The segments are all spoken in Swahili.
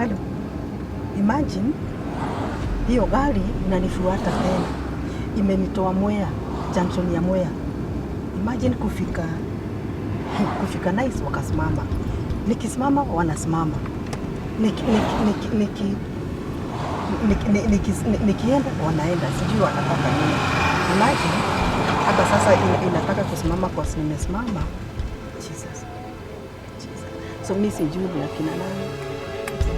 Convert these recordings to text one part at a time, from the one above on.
Hello. Imagine hiyo gari inanifuata tena. Imenitoa Mwea, junction ya Mwea. Imagine kufika nice wakasimama. Nikisimama wanasimama. Nikienda wanaenda. Sijui wanataka nini. Imagine hata sasa inataka kusimama kwa nimesimama. Jesus. So mimi sijui ni akina nani.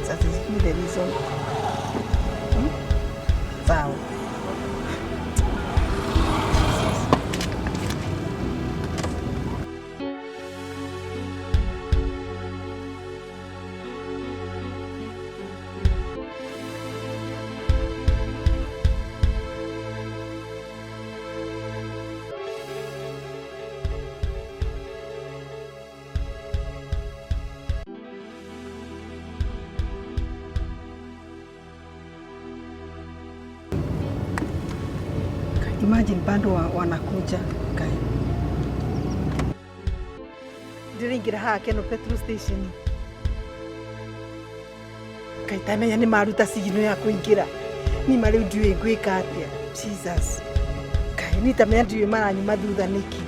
Sasa sijui the reason. Sawa. Imagine bado wanakuja kai. Ndiringira hake no petrol station. Kai tamenya ni maruta sigino ya kuingira. Ni mari ndiwe gwika atia. Jesus. Kai ni tamenya ndiwe maranyi mathutha niki.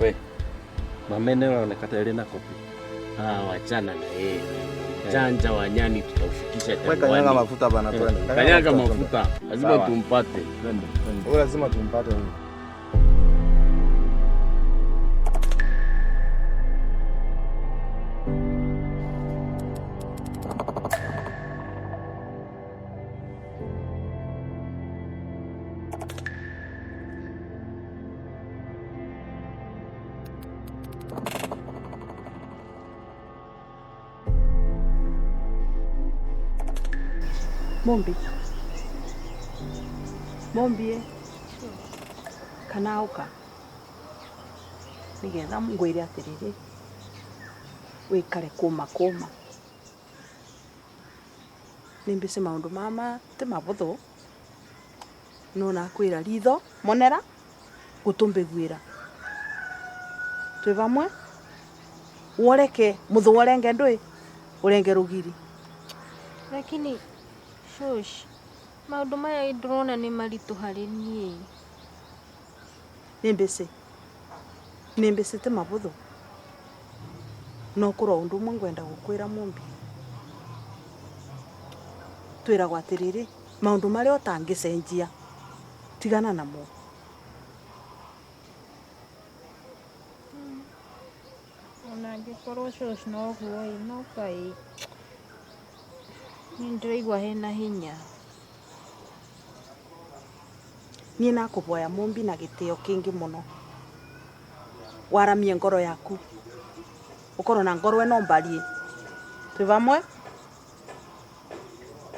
We, mamene wanaonekana ile na kopi. Wachana na yeye. Chanja wa nyani tutaufikisha jangwani. Wewe kanyaga mafuta bana twende. Kanyaga mafuta. Lazima tumpate. Twende. Wewe lazima tumpate huyo. Mombi kanauka nigetha ngwire atiriri wikare kuma nimbise maundu mama te mabuthu no nakwira ritho monera gutumbigwira twi vamwe woreke muthu worenge ndui urenge rugiri lakini shosh maundu maya ndrona ni maritu hari nie nimbise te mabuthu no kuro undu mwe ngwenda gukwira Mumbi twira gwatiriri maundu mari otangicenjia tigana namo onangikorwo shosh no guo no kai nindiraigua hena hinya nie nakuvoya Mumbi na gitio kingi muno waramie ngoro yaku ukorwo na ngoro eno mbarie twi vamwe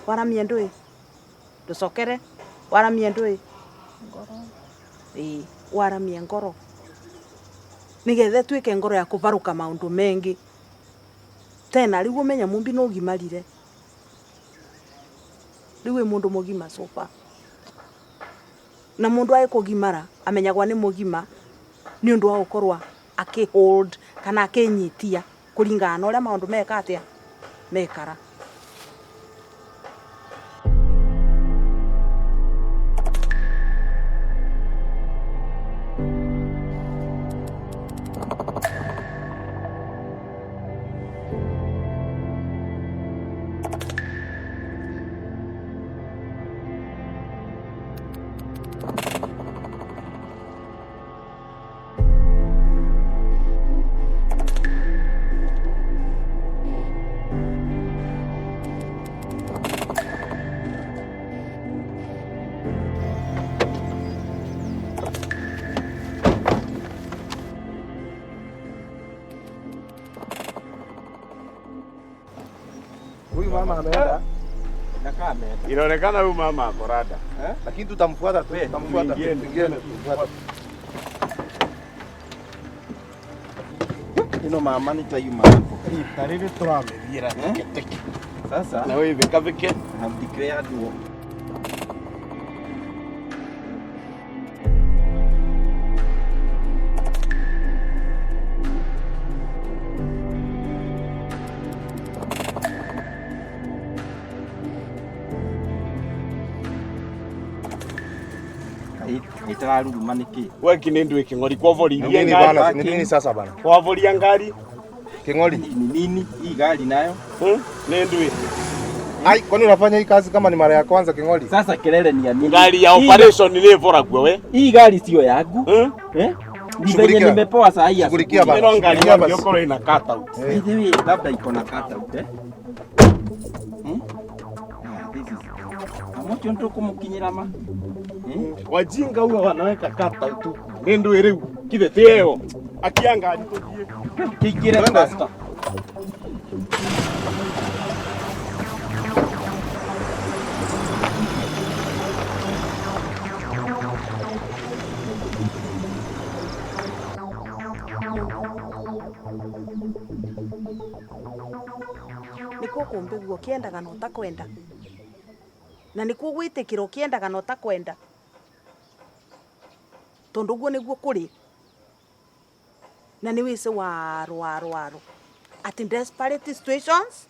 waramie ndui ducokere waramie ndui ngoro waramie ngoro nigethe twike ngoro ya kuvaruka maundu mengi tena riu umenya Mumbi no gimarire riu mundu mugima sofa na mundu ai kugimara amenyagwa ni mugima ni undu wa gukorwa hold kana akinyitia kuringana na uria maundu meka atia mekara kama ameenda. Inakaa ameenda. Inaonekana huyu mama akorada. Lakini tutamfuata tu. Tutamfuata. Tuingieni. Ino mama ni tayuma hapo. Tariri turamebira teke. Sasa Na wewe vikavike. declare duo. Itararuruma niki. Wewe kinendu ikingori kwa voli. Nini bana? Nini sasa bana? Kwa voli ya ngari. King'ori. Ni nini hii gari nayo? Nendu. Ai, kwani unafanya hii kazi kama ni mara ya kwanza King'ori? Sasa kelele ni ya nini? Gari ya operation ni vora kwa wewe. Hii gari sio yangu. Ni venye nimepoa saa hii. Shughulikia bana. Ino ngari ya yokoro ina cut out. Hivi labda iko na cut out Amocho ndo kumukinyira ma. Wajinga huwa wanaweka cut out tu. Nendu ere kideteo. Akianga alitokie. Kigire basta. Nikuo kumbe guo kiendaga no takwenda. Na nikuo gwitikiro kiendaga no takwenda. Tondu guo niguo kuri. Na ni wise waru. At in desperate situations.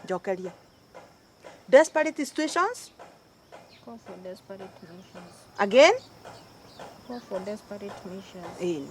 Jokeria. Desperate situations. Call for desperate missions. Again? Call for desperate missions. In.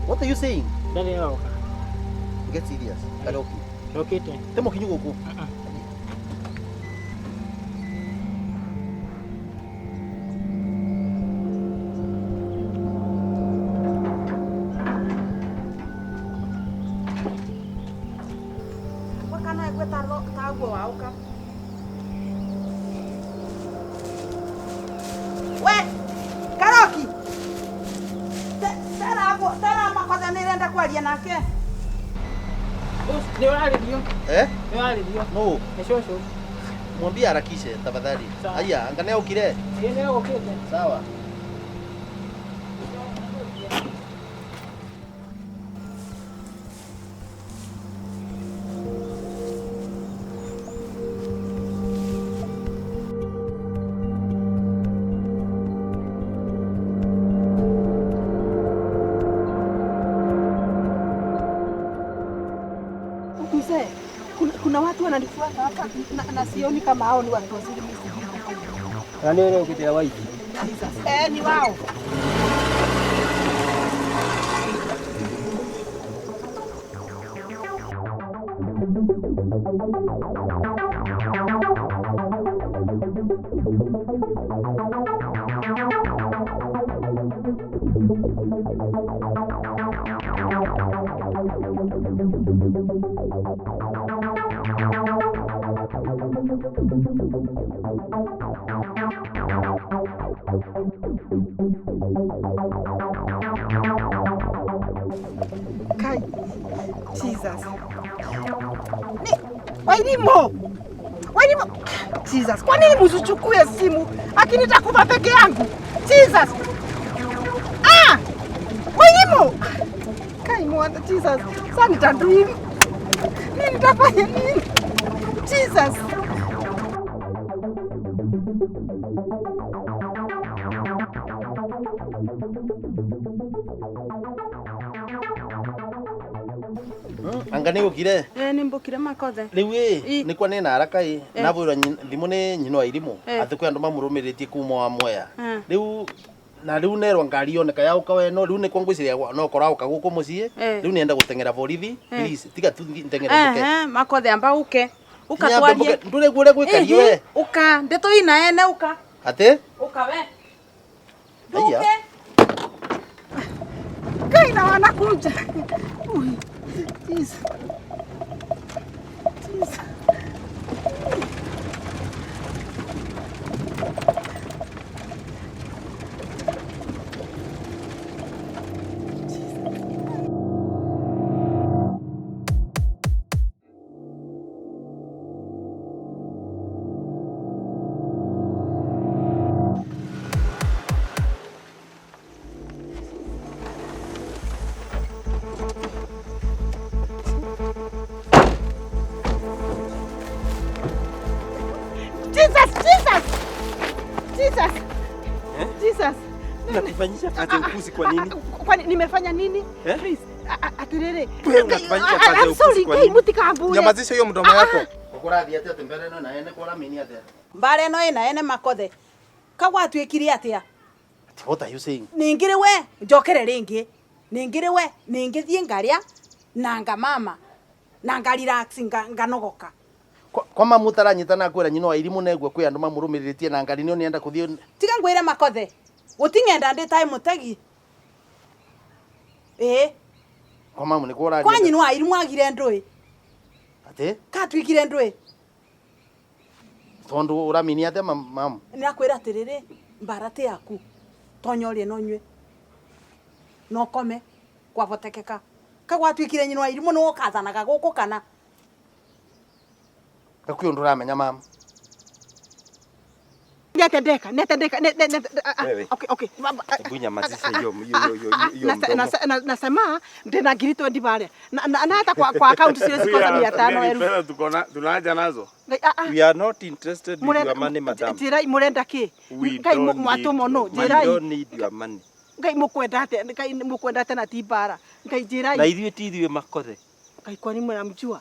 What are you saying? Ndani yao. Get serious. Karaoke. Dokite. Temo kinyu goku. Wakana egwe taguo wauka. We! Karoki! Tera makothe nirenda kwaria nake. Ni walidio. Ni walidio. No. Ni shosho. Mwambie harakishe tafadhali. Haya, angalia ukile. Yeye ukile. Sawa. Kuna watu wananifuata hapa na sioni kama hao ni watu wazuri mimi. Nani wewe ukitia wapi? Ni wao. Kai, Jesus. Wairimo. Jesus, kwa nini msichukue simu? Akinitakufa peke yangu. Jesus. Wairimo. Kai mwana Jesus. Sasa nitadui. Nitafanya nini? Jesus. Angane ukire. Nimbukire makothe. Riu ni kwa nina haraka nabwira thimu ni nyino wa irimu athikwe andu mamurumiritie kuma wa moya. Riu nerwa ngari yoneka ya ukawe no riu ni kwa ngwiciria no kora ukaguko mucii riu nienda gutengera borithi please tiga tu ntengera makothe amba uke twarie ndure gure gwikario we uka ndeto ina ene uka ate uka we aya kaina wanakuja. Jesus. Jesus. Unanifanyisha kazi ukusi kwa nini? Kwani nimefanya nini? Please. Atirere. Wewe unanifanyisha kazi ukusi kwa nini? Mutikambure. Nyamazisha hiyo mdomo yako. ukurathia ate mbere no na ene kora mini ate. Mbare no ina ene makothe. Kagwatwikire atia? What are you saying? Ningire we njokere ringi. Ningire we ningithie ngaria nanga mama. Nanga relax nganogoka. Kwa mamutaranyitana kwera nyino wa irimu negwe kwi andu mamurumiritie na ngari nio nienda kuthio. Tiga ngwire makothe. Utingenda ndi time mutagi. Kwa mamu ni kora. Kwa nyino wa irimu agire ndui. Ate? Katwikire ndui. Tondu uramini ate mamu. Nirakwira atiriri mbarate yaku. Tonyorie no nywe. No kome kwa votekeka. Kagwatwikire nyino wa irimu no kathanaga guku kana. Kakuyo nduramenya mama. Netendeka. Okay. Bunya mazisha hiyo. Nasema ndina ngiri 20 pale. Na hata kwa account siwezi kosa 500,000. Pesa tunaja nazo. We are not interested in your money, madam. Jirai murenda ki? Ngai mwatomo no. Jirai. We don't need your money. Ngai mukwendate na tibara. Ngai jirai. Na ithuĩ ti ithuĩ makothe. Ngai kwani mnamjua?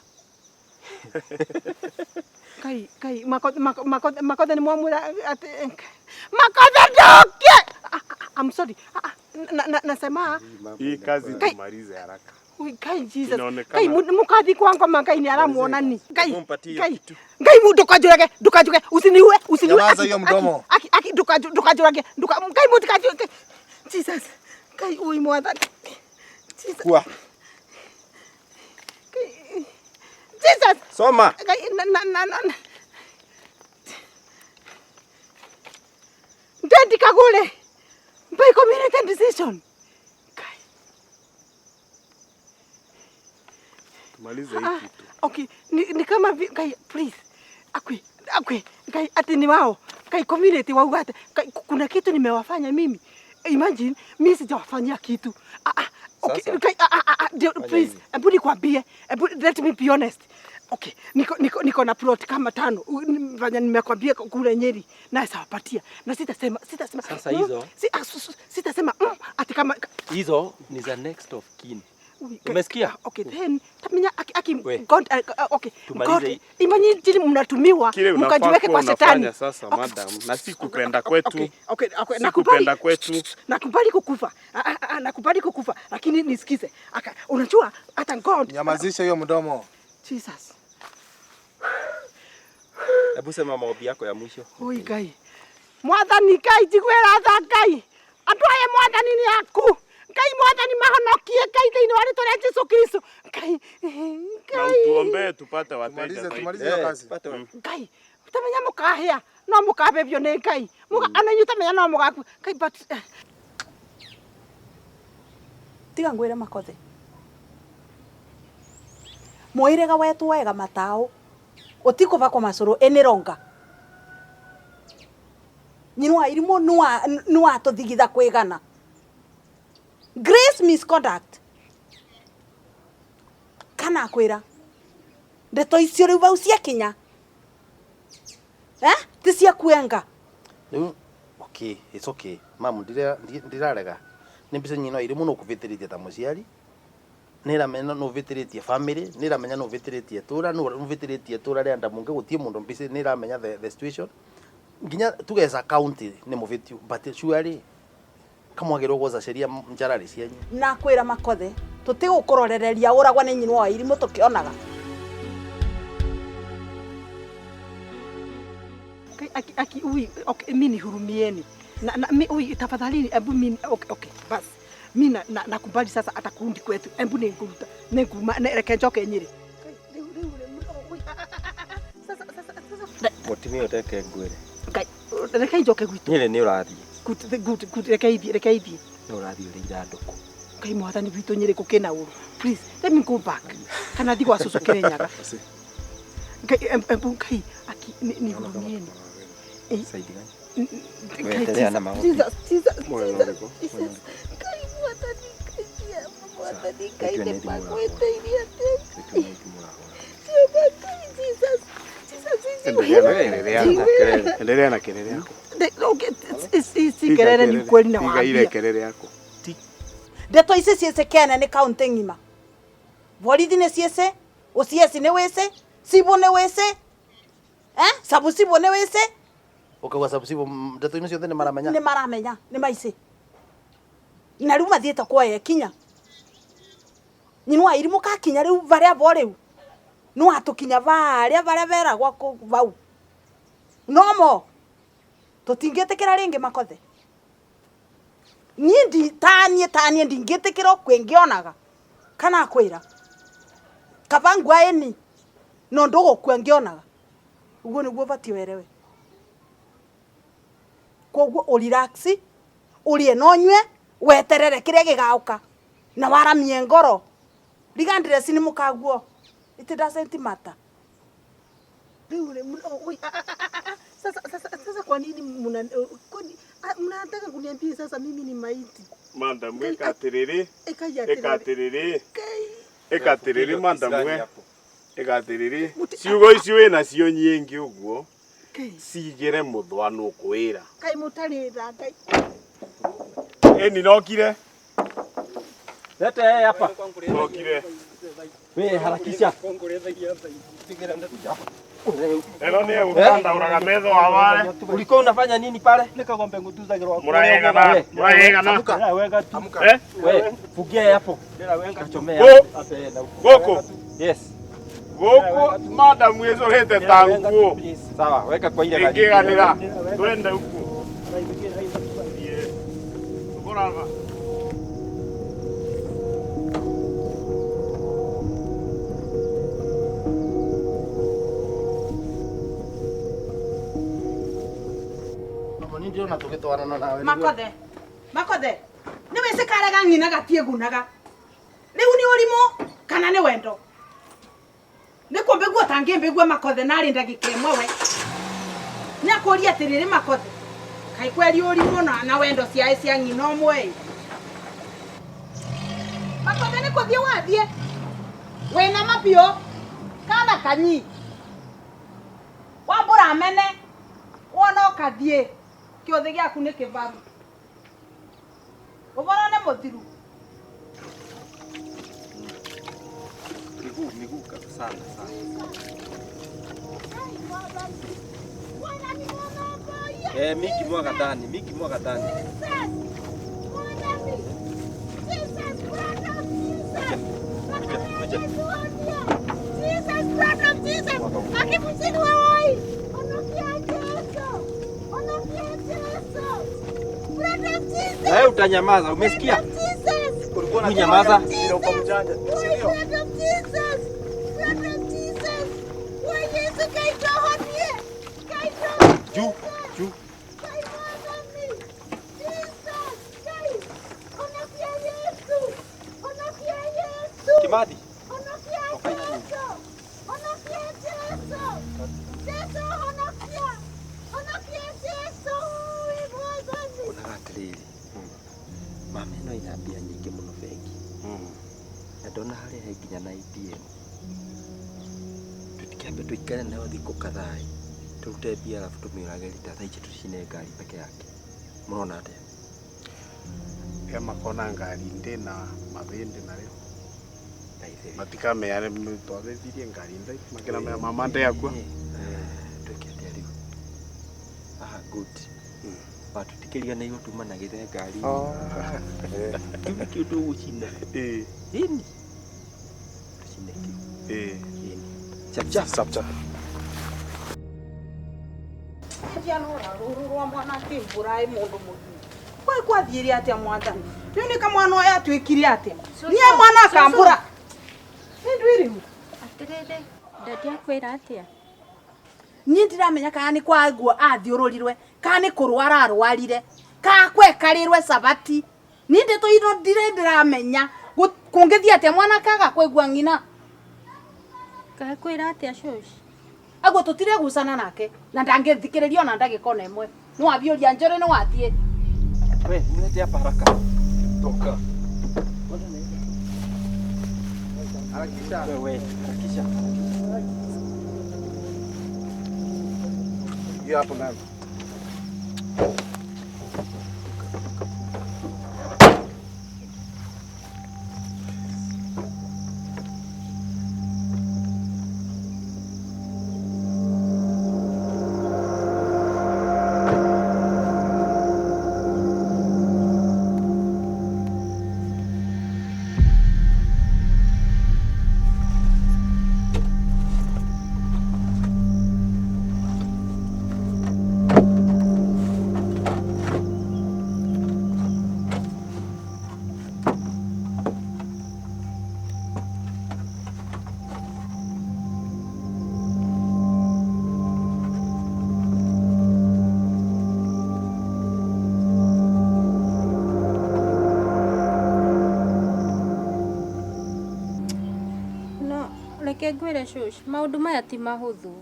Kai makothe ni mwamura ati makothe ndoke. I'm sorry. Nasema hii kazi tumalize haraka. Kai Jesus. Kai mukathi kwa ngoma kai ni aramuona ni. Kai dukajuge usiniue. Nyamaza hiyo mdomo. Aki dukajuge. Kai mutikajuge. Jesus. Kai ui mwatha. Jesus. Kwa. Jesus. Soma. Ndendi kagule. Mbai community decision. Kai. Tumalize hii kitu. Okay, ni kama kai please. Akwi. Kai ati ni wao. Kai community wao hata. Kuna kitu nimewafanya mimi. Imagine mimi sijawafanyia kitu. Okay, please, ebu nikwambie, let me be honest. Okay, niko na plot kama 5. Fanya nimekwambia kule Nyeri na sawapatia. Na sitasema. Sasa hizo. Sitasema ati kama hizo ni za next of kin. Umesikia? Okay, then tamenya God okay. God, imani jini mnatumiwa mkajiweke kwa shetani. Sasa madam, na si kupenda kwetu. Okay, nakupenda kwetu. Nakubali kukufa, lakini nisikize. Unajua hata God. Nyamazisha hiyo mdomo. Jesus. Hebu sema maombi yako ya mwisho. Oi Ngai. Mwathani Ngai jigwera tha Ngai. Andu aya mwathani ni aku. Ngai mwathani mahonokie Ngai thiini wa ritwa ria Jesu Kristo. Ngai. Na utuombee tupate wateja. Tumalize hiyo kazi. Ngai. Utamenya mukahia. No mukabebio ni Ngai. Ananyu tamenya no mugaku. Ngai but tiga ngwire makothe. Moirega wetu wega matao. otiko bako masoro enironga nyinwa irimo nuwa to thigitha kwigana grace misconduct kana kwira ndeto icio riu bau cia Kinya ti cia kuenga riu okay it's okay mamu ndirarega nimbise nyino irimo no kuvitiritie ta muciari niramenya no vitiritie family niramenya no vitiritie tura no vitiritie tura renda munge gutie mundu mbise niramenya the situation nginya tugeza county ni muvitiu but surely kamwagirwo goza sheria njarari cianyu na kwira makothe tutigukurorereria uragwa ni nyinwa irimo tukionaga aki ui okay mimi hurumieni na ui tafadhali ebu mimi okay bas mimi nakubali sasa atakundi kwetu ebu ninguruta ninguma reke njoke Nyeri sasa mutimio teke ngwire reke njoke gwitu Nyeri ni urathie good reke ithi ni urathie uri iranduku kai mwathani gwitu Nyeri kukena uru please let me go back kana thigo asusu Kirenyaga ebu kai aki ni hurumieni saidi gani endelea na maombi Jesus endelea na kelele yako si kelele ni kweli na waambia ile kelele yako ndeto ici ciecekene ni county ngima borithi ni ciece ucieci ni wese sibone wese sabu sibone wese ukagwa sabusibo ndeto ino ciothe ni maramenya ni maici na riu mathiete kwa Kinya nyinwa irimo ka Kinya riu baria bo riu no atukinya baria vera gwa bau nomo tutingetekera ringi makothe nyindi tanie ndingetekera kwengionaga kana kwira kabangwa eni no ndogo kwengionaga ugo niguo bati werewe koguo urelaxi urie nonywe weterere kiria gigauka na waramie ngoro ligandire sini mukaguo it doesn't matter sasa kwa nini mnataka kuniambia sasa mimi ni maiti madam ekaterere madam ekaterere ciugo icio wina cio nyingi uguo sigire muthwano kwira kai mutarira kai eni nokire lete hapa nokire we harakisha eno ni ukanda uraga metho awale ulikuwa unafanya nini pale nikagombe ngutuzagirwa muraegana wega tu we fugia hapo kachomea goko yes goko madam wezo lete tanguo sawa weka kwa ile gari ngiganira twende huko tukorava ndio na tugitwarana nawe makothe ni wese karaga ngina gatie gunaga riu ni urimo kana ni wendo ni kumbegua tangi mbegua makothe nari ndagike mwewe nyakoria atiriri makothe kai kweli urimo na wendo cia ngina mwe makothe ni kuthie wathie wena mapio kana kanyi wambura mene wona kathie kiothe giaku ni kibaru ubona ne muthiru miguu sana miki mwaga ndani wewe utanyamaza, umesikia? Ulikuwa unanyamaza bila uko mjanja. Sio? Juu. Kimadi. ndona harĩa he nginya na ATM. Tũtikĩambe tũikare nayo thikũ kadhaa. Turute mbia alafu tumĩũrage rita thaa ici tũcine ngari peke yake. Mũrona atĩa? Pia makona ngari ndina mabende nayo. Matikameane twathirie ngari ndai makina me mama ndai akwa. Twĩkĩte rĩu. Good. Watu tikĩria nĩ gũtuma na gĩthe ngari. Kiu kĩu tũgũcina. Ini. Tũcine kiu. Chap chap. Njianora ruru rwa mwana kimbura mundu mugiu. Kwa kwathiire atia mwathani. Riu ni kamwana oya twikire atia. Niye mwana akambura. Nindwiri. Atirere, ndadi akwira atia? Niĩ ndiramenya kana nĩ kwa nguo athiũrũrirwe kana nĩ kũrwara arwarire kana kwekarirwe sabati. Niĩ ndĩtũirwo ndiramenya kũngĩthiĩ atĩa mwana kaga kwĩgua ng'ina. Gakwira atia shoshi? Aguo tũtire gucana nake na ndangĩthikĩrĩria ona ndagĩka ona ĩmwe. Nĩ wabiũria njore nĩ wathiĩ. We, mlete hapa haraka. Toka. Harakisha. Wewe, harakisha. Hiyo hapo ndani. Reke ngwire shoshi, maundu maya ti mahuthu.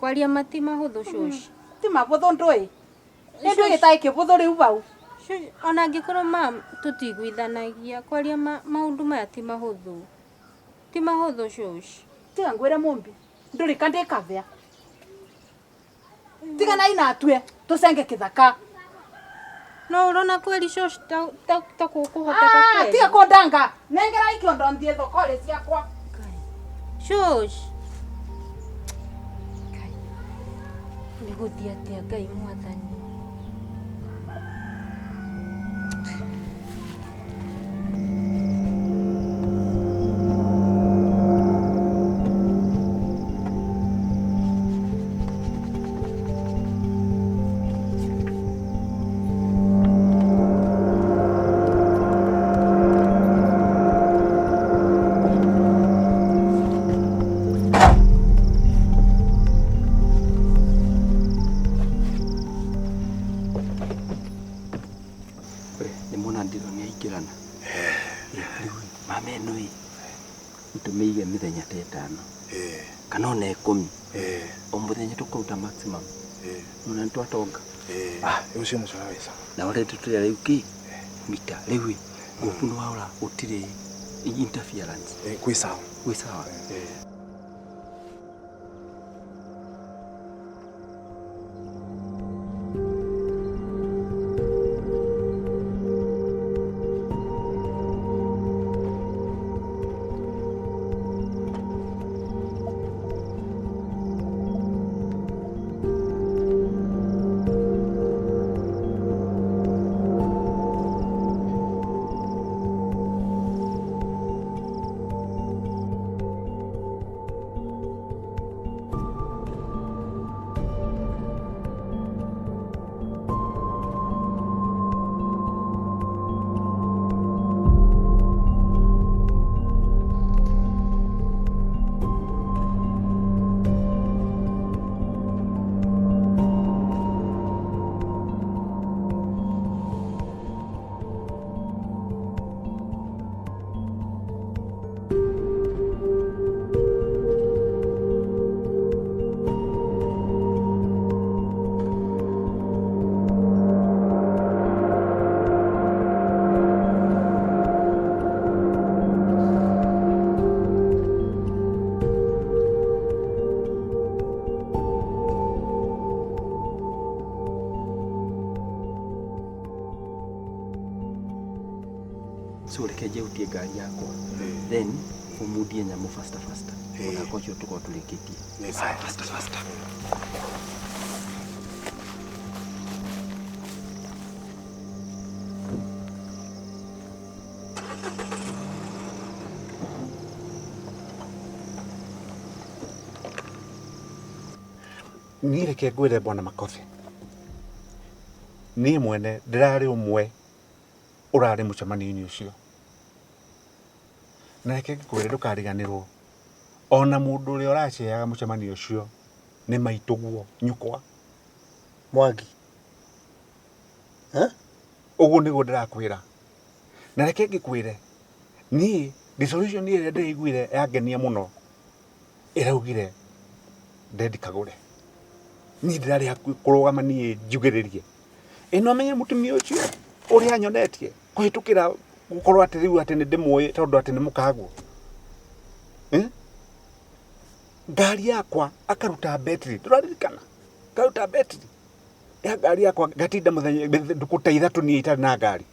Kwaria mati mahuthu shoshi. Ti mahuthu ndũĩ. Nĩ ndũĩ gĩtarĩ kĩbuthu rĩu bau. Shoshi, ona angĩkorwo mam tũtiguithanagia, kwaria maundu maya ti mahuthu. Ti mahuthu shoshi. Tiga ngwĩre mũmbi. Ndũrĩ kandi kavya. Tiga na inatue tũcenge kĩthaka. No urona kweli shoshi ta kukuhoteka kweli. Tiga kũndanga. Nengera ikiondo ndie thokore ciakwa. Shosh. Niguthia atia Ngai mwathani. Tumĩige mĩthenya ta 5 kana ona 10 o mũthenya tũkũruta maximum nona nĩtwatonga Ucio mũcara wĩca na ũrĩa tũtũrĩa rĩu kĩ mita rĩu gũkũ nĩ waũra gũtirĩ interference gwĩ sawa So rekeje utie gari yako. Then umudie nyamu faster. Unakocho tuko tulikitie. Yes, faster. Nireke ngwire bwana Makothe. Ni mwene ndirari umwe urari mucemani-ini ucio. Na reke ngwire ndukariganirwo. Ona mundu uria uraceaga mucemani ucio ni maituguo nyukwa. Mwangi. Uguo niguo ndirakwira. Na reke ngikwire. Ni resolution iria ndiriguire yangenia muno. Iraugire Dedi Kagure. Ni ndirari hakuhi kurugama ni njugiririe. Ino menye mutumia ucio uria nyonetie kuhitukira gukorwo ati riu ati ni ndimwe tondu ati ni mukaguo. Gari yakwa akaruta battery. Nduraririkana. Karuta battery. Ya gari yakwa gatinda muthenya ndukuta ithatu ni itari na gari.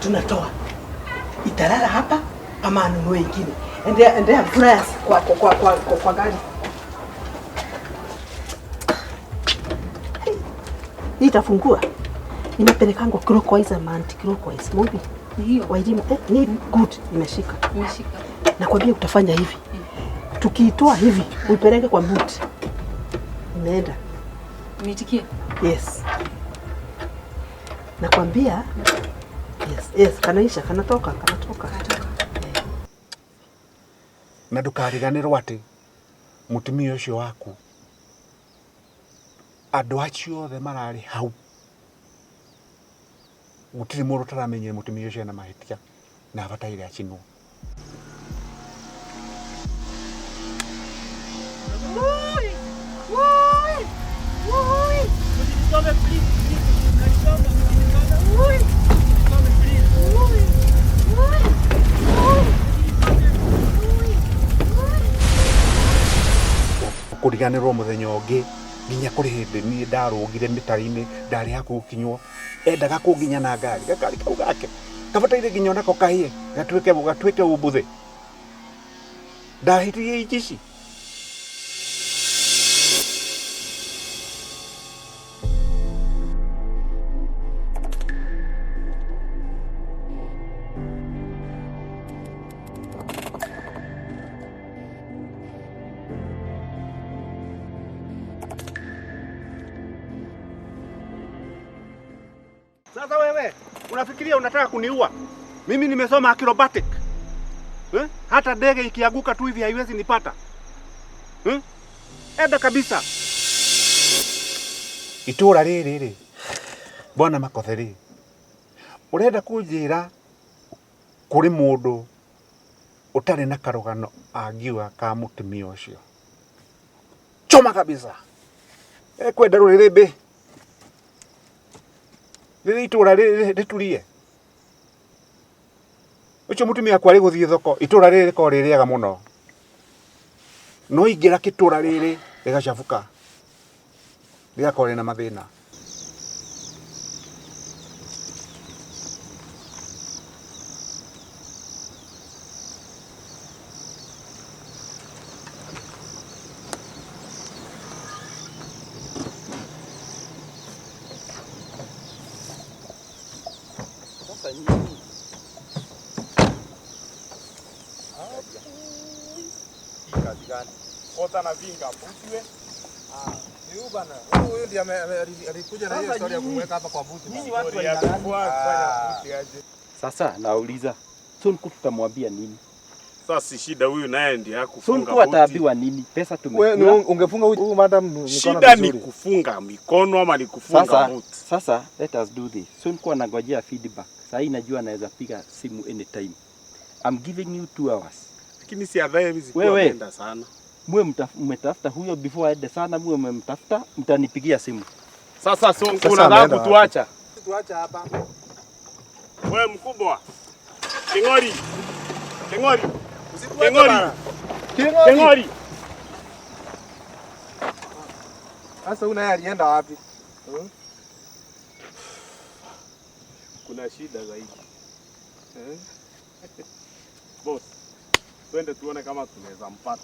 Tunatoa italala hapa ama anunue ingine. Endea flyers kwa gari. Hii itafungua. Inapelekangwa clockwise ama anti-clockwise. Mobi. Hiyo. Wajimu ni good imeshika. Nakwambia utafanya hivi. Tukiitoa hivi, uipeleke kwa boot. Imeenda. Nitikie. Yes. Nakwambia yes, kanaisha, kanatoka. Na ndukariganirwo ati mutumia ucio waku andu acio othe marari hau gutiri mundu taramenyire mutumia ucio na mahitia na abataire acinwo. Kuriganirwo muthenya ungi nginya kuri hindi ni ndarugire mitari-ini ndari haku kinywo endaga kunginya na ngari gakari kau gake kabataire nginya nako kahie gatwike ubuthe ndahitirie ici. Sasa wewe unafikiria unataka kuniua? Mimi nimesoma acrobatic. Hata ndege ikianguka tu hivi haiwezi nipata. Enda kabisa. Itura riri bwana Makothe ri. Urenda kunjira kuri mundu utari na karugano angiuga ka mutumia ucio. Choma kabisa. Kwenda ruririmbi. Riri itura riturie. Ucio mutumia kwari guthie thoko itura riri ko ririaga muno. No ingira kitura riri rigacabuka. Rigakore na mathina. Ota na vinga butiwe. Ni bana. Huyu ndiye alikuja na hiyo story ya kumweka hapa kwa buti. Nyinyi watu wanafanya buti aje? Sasa nauliza, Sonko tutamwambia nini? Sasa shida huyu naye ndiye hakufunga buti. Sonko ataambiwa nini? Pesa tumekula. Wewe ungefunga huyu madam mikono vizuri. Shida ni kufunga mikono ama ni kufunga buti? Sasa let us do this. Sonko anangojea feedback. Sasa najua anaweza piga simu anytime. I'm giving you 2 hours. Lakini si adhaye hizi kuenda sana. mmetafuta huyo before aende sana, mwe mmemtafuta, mtanipigia simu. Sasa Sonko Sasa unataka ameenda kutuacha? Tuacha hapa. Wewe mkubwa. Kingori. Kingori. Usituache Kingori. bana. Kingori. Sasa una yeye alienda wapi? Kuna shida zaidi. Boss, twende tuone kama tunaweza mpata.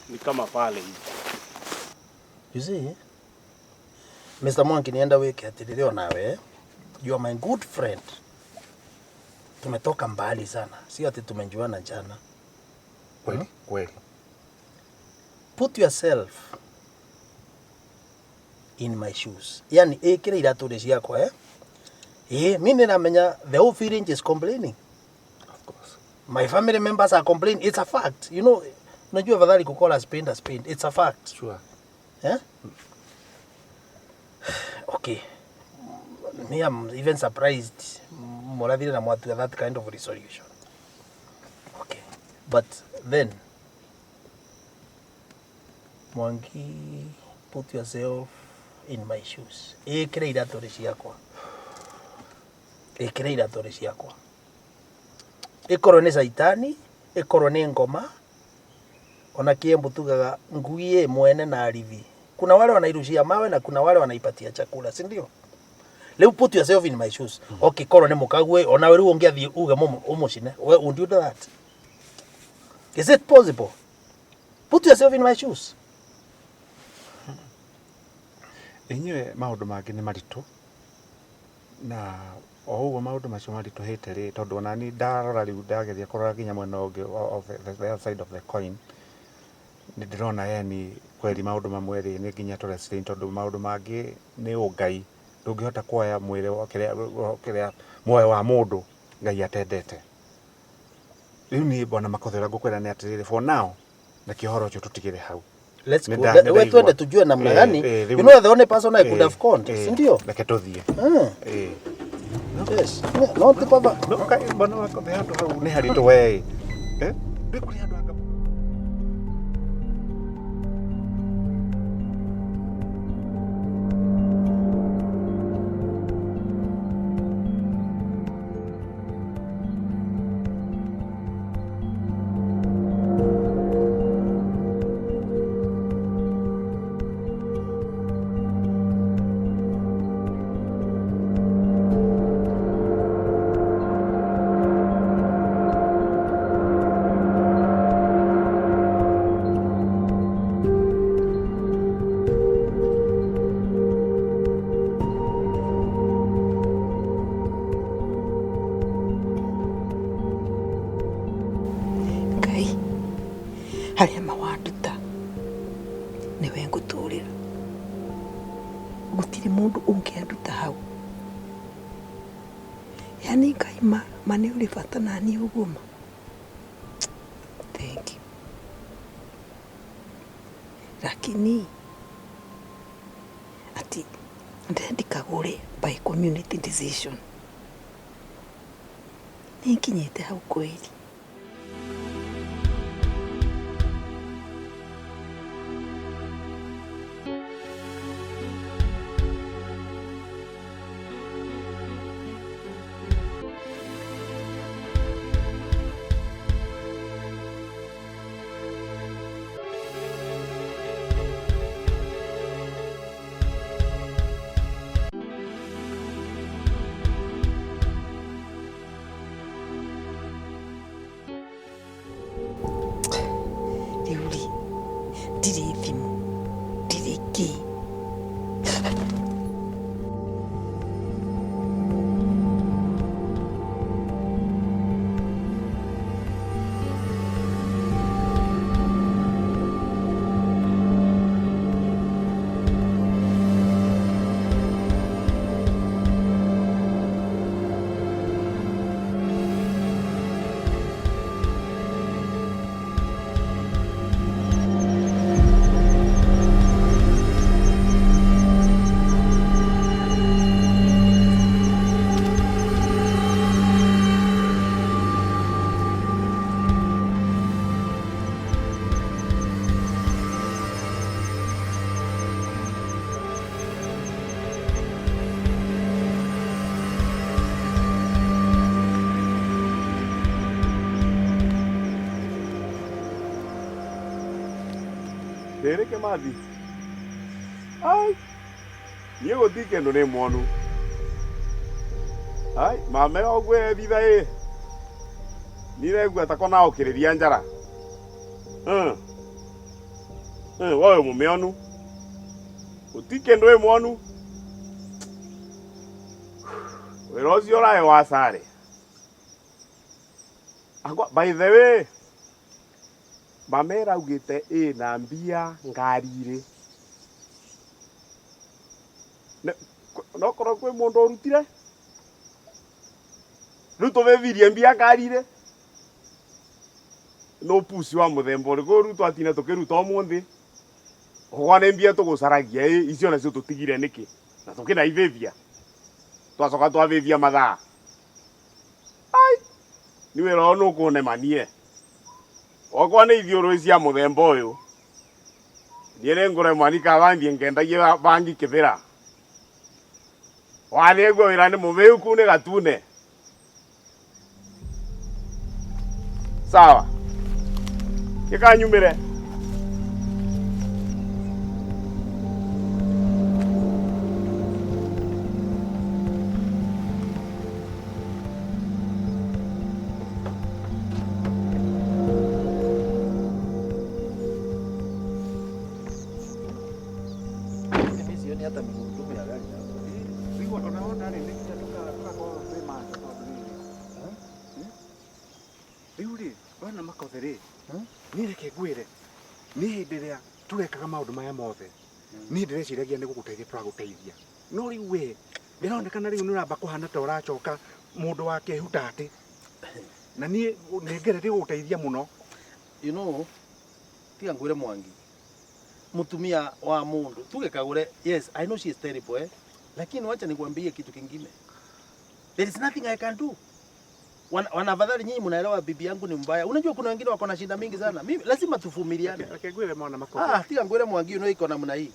Ni kama pale hivi. You see, Mr. Mwangi nienda wiki atilileo nawe. You are my good friend. Tumetoka mbali sana. Sio ati tumejuana jana. Kweli? Kweli. Put yourself in my shoes. Yani ekire iratu ciakwa mimi ninamenya the whole village is complaining. Of course. My family members are complaining. It's a fact. You know, unajua afadhali kukola spend a spend. It's a fact. Sure. Yeah? Okay. Me, I'm even surprised Moravile na mwatu that kind of resolution. Okay. But then, Mwangi, put yourself in my shoes. Ekire iratore ciakwa. Ekire iratore ciakwa. Ikorwo ni saitani, ikorwo ni ngoma, ona Kiembu tugaga ngui mwene na arithi. Kuna wale wanairushia mawe na kuna wale wanaipatia chakula, si ndio? Leo put yourself in my shoes. Okay, korwo ni mukagwe ona wewe ungeathie uge umucine. Would you do that? Is it possible? Put yourself in my shoes. Enyewe maundu mangi ni maritu na oguo maundu macio marituhite ri tondu onani ndarora riu ndageria kurora nginya mwena ungi of the other side of the coin ni ndirona yani kweli maundu mamwe ri ni nginya tũrestrain tondu maundu mangi ni ungai ndungihota kuoya mwire kiria muoyo wa mundu ngai atendete riu ni bona MAKOTHE uria ngukwira ni atiriri for now na kihoro cio tutigire hau. Let's go. Wewe twende tujue namna gani. You know the only person I could have called, si ndio? Reke tuthie. Yes. No tipaba. No kai bona MAKOTHE handu hau ni haritu we. Ndikuri handu haka. haria mawanduta niwe nguturira gutiri mundu ungianduta hau yani Ngai mane uri bata nani uguma. Thank you. Lakini ati ndendi KAGURE by community decision nikinyete hau kweli. Ndĩrĩke mathi. Ai. Niĩ gũtirĩ kĩndũ nĩ mwonu. Ai, mamera ũguo thitha ĩ. Nĩregua ta kona ũkĩrĩria njara. Wowe mũmĩonu. Gũtirĩ kĩndũ wĩ mwonu. Wĩra ũcio ũraheo acarĩ. By the way, mamera augĩte ĩna mbia ngari-irĩ. Nokorwo kwĩ mũndũ ũrutire? Rĩu tũmĩthirie mbia ngari-irĩ? No pusi wa mũthemba ũrĩkũ rĩu twatine tũkĩruta ũmũthĩ? Ũgwa nĩ mbia tũgũcaragia icio nacio tũtigire nĩkĩ? Na tũkĩnaithĩthia. Twacoka twathĩthia mathaa. Ai! Nĩ wĩra ũyũ nũkũnemanie. Okwa nĩ ithiũrũĩ cia mũthemba ũyũ. Niĩ nĩ ngũre mwanika wandie ngendagie bangi kĩthĩra. Wanĩguo wĩra nĩ mũmĩu kũu nĩ gatune. Sawa. Gĩkanyumĩre. Wana MAKOTHE rĩ, niĩ reke ngwĩre, nĩ hĩndĩ ĩrĩa tũrekaga maũndũ maya mothe, niĩ ndĩreciragia nĩ gũgũteithia tũragũteithia. No rĩu we, ndĩronekana rĩu nĩ ũramba kũhana ta ũracoka mũndũ wa kĩhuta atĩ. Na niĩ nĩngeretie gũgũteithia mũno. You know, tiga ngwĩre Mwangi, mũtumia wa mũndũ, tuge KAGURE, yes, I know she is terrible, lakini wacha nikwambie kitu kingine. There is nothing I can do. Wanafadhali nyinyi mnaelewa bibi yangu ni mbaya. Unajua kuna wengine wako na shida mingi sana. Mimi lazima tuvumiliane. Ngwĩre mwana MAKOTHE. Tiga ngwĩre Mwangi no iko namna hii.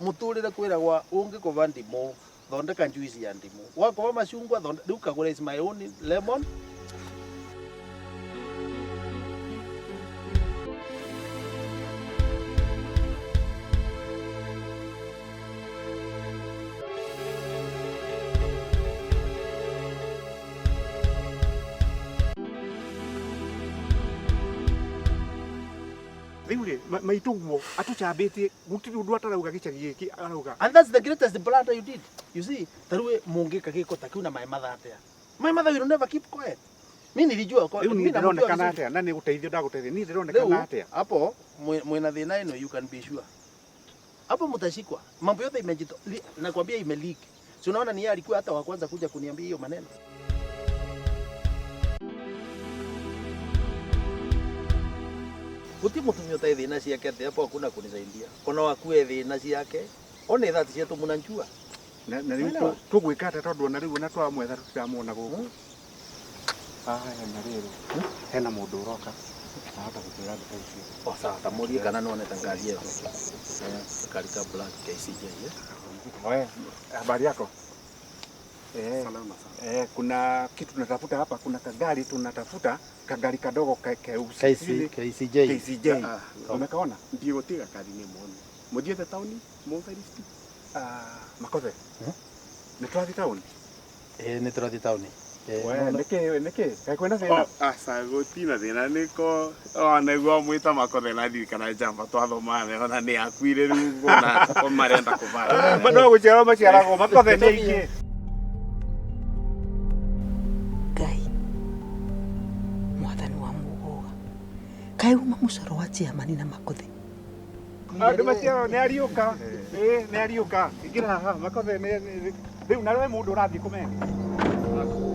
Mũtũrĩre kwĩragwa ũngĩkova ndimũ, thondeka juice ya ndimũ. Wakova macungwa thondeka KAGURE is my own lemon. Maituguo atucambĩtie gũtirĩ ũndũ atarauga gĩcagi gĩkĩ arauga. And that's the greatest blunder you did. You see, tarue mũngĩka gĩko ta kiuna maĩ mathatea. Maĩ matha will never keep quiet. Mimi nilijua kwa mimi ndĩronekana atĩa na nĩ gũteithio ndagũteithia. Niĩ ndĩronekana atĩa. Hapo mwena thĩna ĩno you can be sure. Hapo mtashikwa. Mambo yote imejito nakwambia imeleak. Si unaona ni yeye alikuwa hata wa kwanza kuja kuniambia hiyo maneno. Guti mutumia ta thina ciake ati hapo hakuna kunisaidia. Ona wakue thina ciake. One thati cietu munanjua. Na rĩu tũgwĩka atĩa tondũ ona rĩu ona twamwetha tũtiramwona gũkũ. Na rĩu hena mũndũ ũroka. Ahota gũtwĩra ndeto icio. Sawa, tamurie kana none tangazi yetu. Kalika black KCJ. Oe, habari yako? Salama sana. Kuna kitu tunatafuta hapa, kuna kagari tunatafuta, kagari kadogo KCJ. Umekaona? Ndiye gũtiga kadi nĩ mwonu. Mũthiĩte tauni, mũtheristi. MAKOTHE. Nĩ twathi tauni? Nĩ tũrathi tauni. Nĩkĩ? Kaĩ kwĩna thĩna? Aca gũtina thĩna nĩko nĩguo mwĩta MAKOTHE na ndirikana njamba twathomaga ona nĩ akuire rĩu ona marenda kũbara. No gũciarwo maciaragwo MAKOTHE nĩ aingĩ. Ngai mwathani wa muoga kaĩ uma mũcoro wa ciamani na MAKOTHE. Andũ maciarwo nĩ ariũka. Nĩ ariũka. Ingĩra haha MAKOTHE rĩu na rĩu mũndũ ũrathiĩ kũmenya.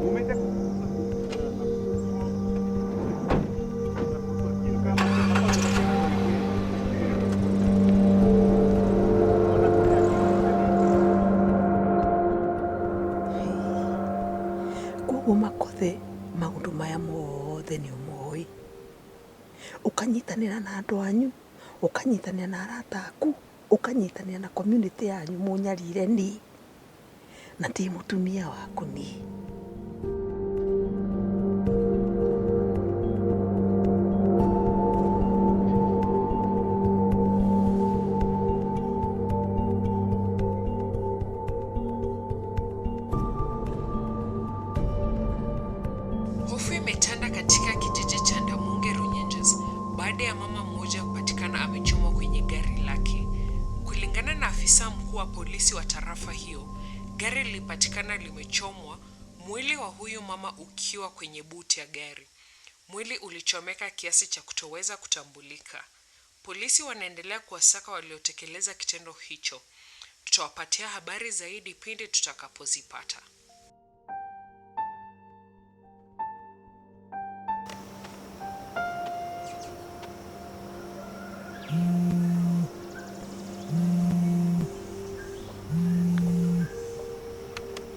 Umĩte koguo MAKOTHE maũndũ maya mothe nĩ ũmoĩ. Ũkanyitanĩra na andũ anyu, ũkanyitanĩra na arata aku, ũkanyitanĩra na community yanyu mũnyarire ni na ndĩ mũtumia waku ni. baada ya mama mmoja kupatikana amechomwa kwenye gari lake. Kulingana na afisa mkuu wa polisi wa tarafa hiyo, gari lilipatikana limechomwa, mwili wa huyu mama ukiwa kwenye buti ya gari. Mwili ulichomeka kiasi cha kutoweza kutambulika. Polisi wanaendelea kuwasaka waliotekeleza kitendo hicho. Tutawapatia habari zaidi pindi tutakapozipata.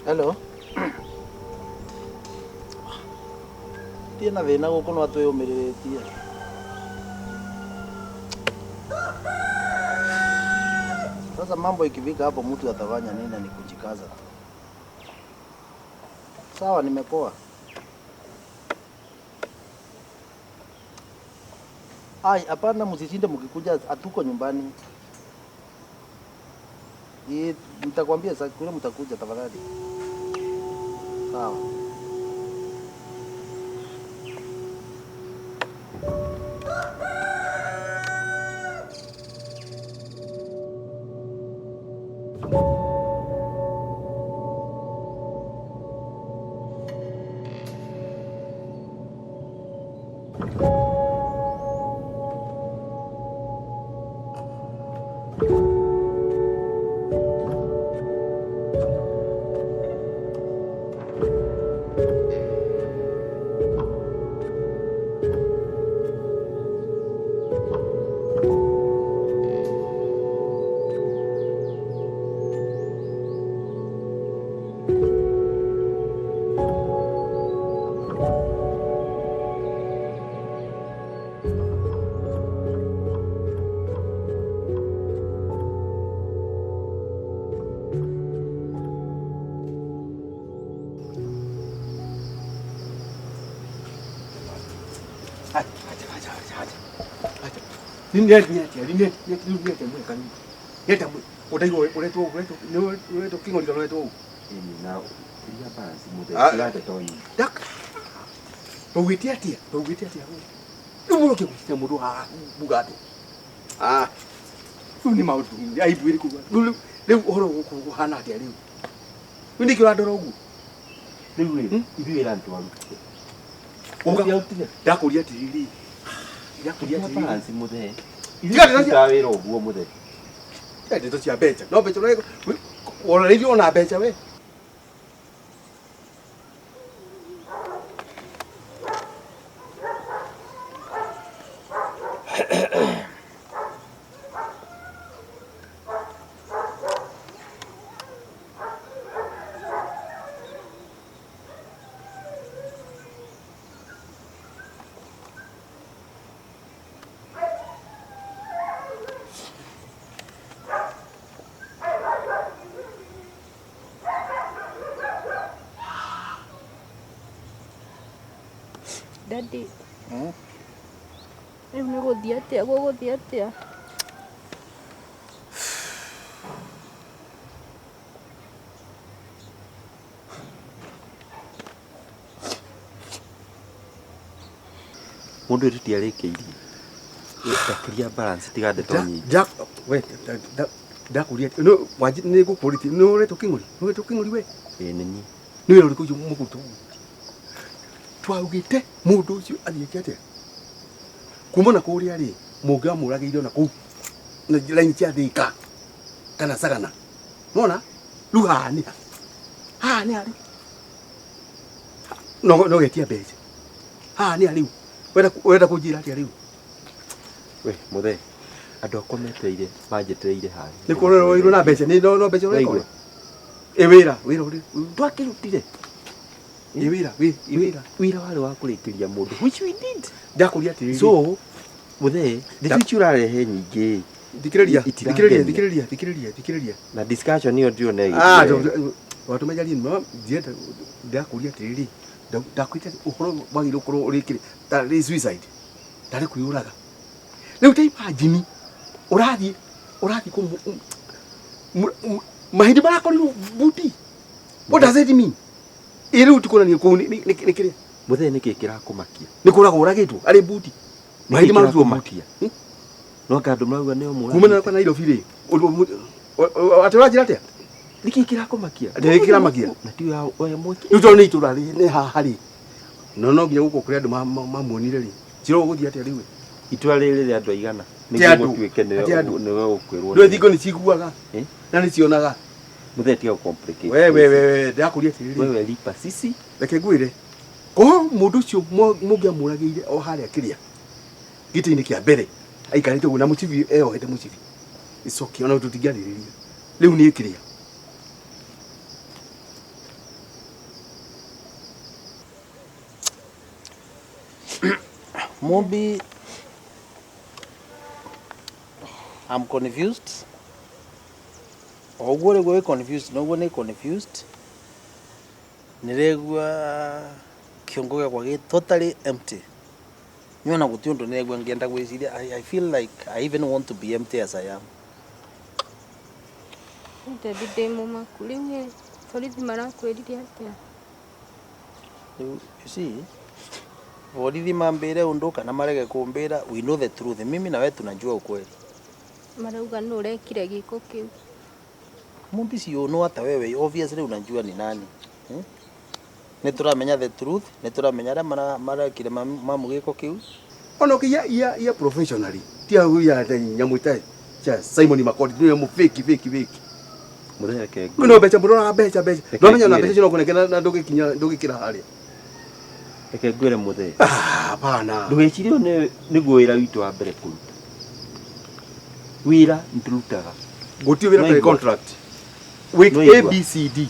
Hello. Tiena thina guku no atwiyumiritie. Sasa mambo ikifika hapo mtu atafanya nini na ni kujikaza. Sawa, nimepoa. Ai, hapana, msishinde mkikuja, hatuko nyumbani. Nitakwambia sasa kule mtakuja tafadhali. Sawa. Daddy. Rĩu nĩ gũthiĩ atĩa, gũgũthiĩ atĩa? Mundu ĩrĩti arĩkĩirie. Ndakiria balance tigandeto nyingi. Ndakuria no waji nĩ gũkũrĩtie no ũretwo kĩng'ũri no ũretwo kĩng'ũri we nĩ wĩra ũrĩkũ ũcio mũkũruta twaugĩte mũndũ ũcio athiĩte atĩa kuma na kũrĩa rĩ mũngĩamũragĩire na kũu na raini cia Thika kana Sagana mona rĩu haha nĩ harĩ no getia mbeca haha nĩ harĩ wenda kũnjĩra atĩa rĩu we mũthee andũ akometeire manjetereire haha nĩ kũrora wĩra na mbeca nĩ no mbeca ũreka wĩra ũrĩ twakĩrutire wĩra warĩ wa kũrĩkĩria mũndũ which we did ndakuria atĩrĩrĩ so mũthee thikũ urarehe nyingĩ thikĩrĩria na discussion hiyo ndio negi watu majalie no ndienda ndakuria atĩrĩrĩ ndakwĩte ũhoro wagĩrĩirwo gũkorwo ũrĩkĩrĩ ta suicide ndarĩ kwĩyũraga rĩu ta imagine ũrathiĩ mahĩndĩ marakorirwo buti what does it mean rĩu tukuonania kũu nĩ kĩrĩa mũthee nĩkĩ kĩrakũmakia nĩ kũragwo ũragĩtwo arĩ buti mahindi maruo makia no kandu mauga ne omwe kumena kwa Nairobi ri atira jira atia niki kirakomakia ati kiramakia na ti oya mwiki ruto ni itura ri ne haha ri no nginya guko kuri andu mamuonire ri ciro guthii atia riwe itura riri ri andu aigana niguo gutuike niwe ukwirwo ndo thiko ni ciguaga na ni cionaga muthetia complicate wewe ndakuria tiri wewe lipa sisi reke ngwire ko mundu cio mungia murageire o haria kiria giti-ini kia mbere aikarite uguo na mucibi eyohete mucibi icoki ona tutingiaririria riu ni kiria Mobi, I'm confused. Ogwore go confused, no one confused. Niregwa kiongo gakwa ge totally empty. Nyona gutiondo niregwa ngenda gwiciria I feel like I even want to be empty as I am. Ndadi demo makuliwe. Borithi marakwĩrire atĩa? You see, borithi mambire undu kana marege kumbira, we know the truth. Mimi na wewe tunajua ukweli. Marauga no rekire giko kiu. Mumbi si uno hata wewe obviously unajua ni nani. Ni turamenya the truth, ni turamenya ara marekire mamu giko kiu. Ona ya professionally. Tia huyu ya nyamuita cha Simon Makothe ni mu fake. Muthenya ke no becha murona becha no menya na becha cino kunekena na ndugikira haria reke ngwire muthe bana ndugicirio ni gwira witu wa mbere kuruta wira nturutaga gutio wira kare contract week ABCD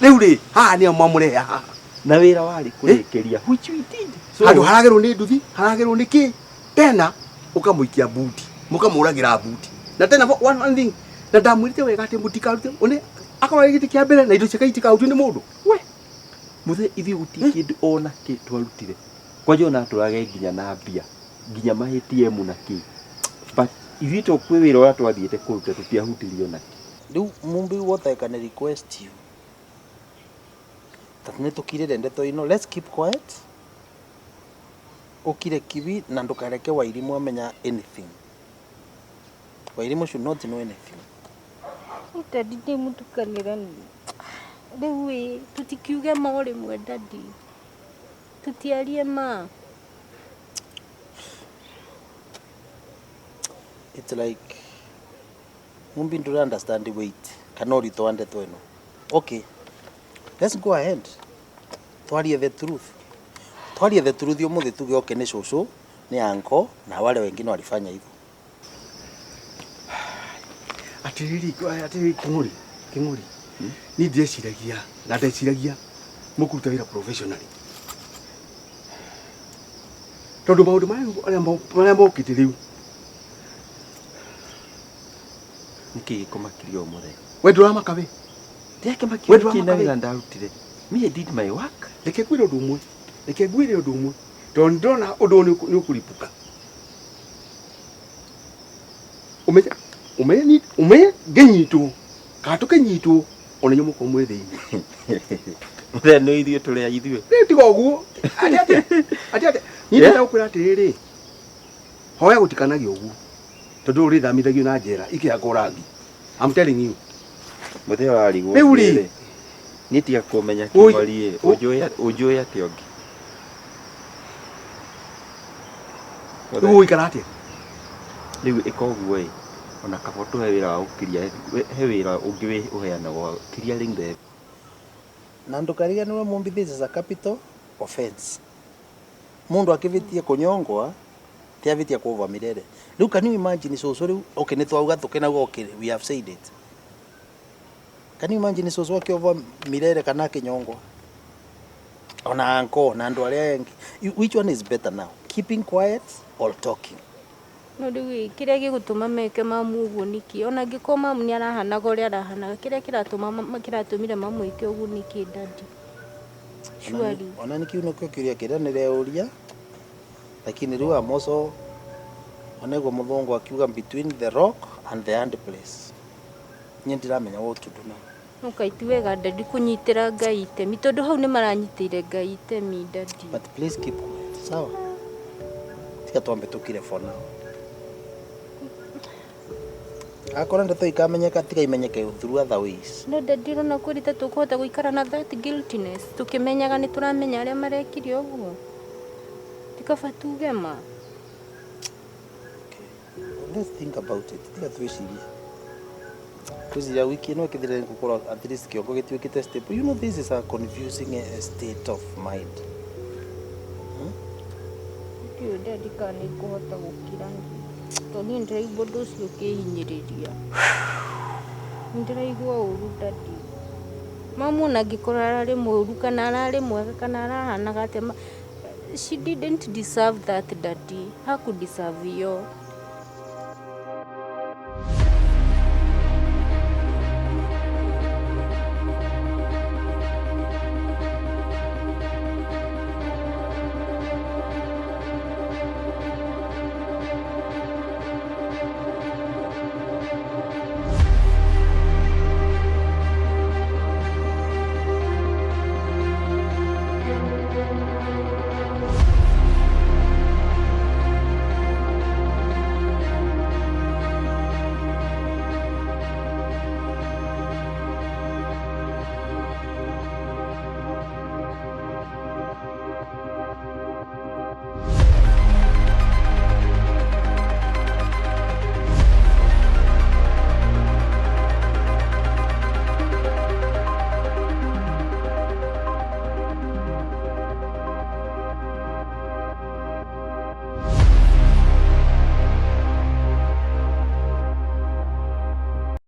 riu ri haha ni amamure haha na wira wari kurikiria which we did so handu haragerwo ni nduthi haragerwo ni ki tena ukamuikia buti mukamuragira buti na tena one thing na ndamwirite wega ati mutikarute one akora giti kia mbere na indo ciakaitika utu ni mundu we muthe ithi gutikindu ona ki twarutire kwa jona turage nginya na mbia nginya mahitie mu na ki but ithi to kwi wira wa twathiete kuruta tutiahutirio na Riu mumbi what I can request you tatne tukire ndeto ino, let's keep quiet. Ukire kibi na ndukareke Wairimu amenya anything. Wairimu should not know anything. Ndadi demo tukanira ni. Riu tutikiuge maore mwe dadi. Tutiarie ma. It's like mumbi don't understand the weight. Kanori to ande to eno. Okay. Let's go ahead. Twarie the truth. Twarie the truth yo muthi tuge okay ni shosho ni anko na wale wengine walifanya hivyo. Atiri kinguri ni ndeciragia na ndeciragia mukuruta wira professionally tondu maundu maria mokite riu niki komakirio muthe we nduramaka we ndeke makirio kina wira ndarutire me I did my work reke gwire undu umwe tondu ndona undu ni ukuripuka ume genyito katuke nyito ona nyomo ko mwethini muthe no ithio turia ithio tiga uguo ati ni ndenda ukwira atiriri hoya gutikanagi uguo tondu uri thamithagio na njera ikiakorangi I'm telling you muthe wari go ni tia kumenya kimarie ujoya ationgi ugu ikarate riu ikoguo ona kaboto he wira wa ukiria he wira ungi uheana wa clearing the na ndukariga niwe mumbi this is a capital offense. Mundu akivitie kunyongwa tiavitie kuva mirere. Riu can you imagine so riu okay ni twauga tukena okay we have said it. Can you imagine so akiova mirere kana kinyongwa ona anko na andu aria engi, which one is better now, keeping quiet or talking? No riu kiria gigutuma meke mamu uguo niki ona ngiko mamu ni arahanaga uria arahanaga kiria kiratumire mamu ike uguo niki dadi shwari ona niki unokio kiria kiria nireuria lakini riu amoso onego muthongo akiuga between the rock and the hard place nye ndiramenya what to do now. Ukaiti wega dadi kunyitira Ngai itemi tondu hau ni maranyitire Ngai itemi dadi, but please keep quiet sawa tika twambe tukire for now. Akora ndeto ikamenyeka tika imenyeke through other ways. No daddy rona kurita tukuhota guikara na that guiltiness tukimenyaga ni turamenya aria marekire uguo tika fatuge ma. Let's think about it. Tika twiciria kuziria wiki no kithire ngukora at least kiongo gituikite step. You know this is a confusing state of mind. Ndio daddy kana ikuhota gukira toni ndiraigua ndu ucio ukihinyiriria ndiraigua uru daddy mamu na ngikora arari muru kana arari mwega kana arahanaga atia she didn't deserve that daddy. Haku deserve yo.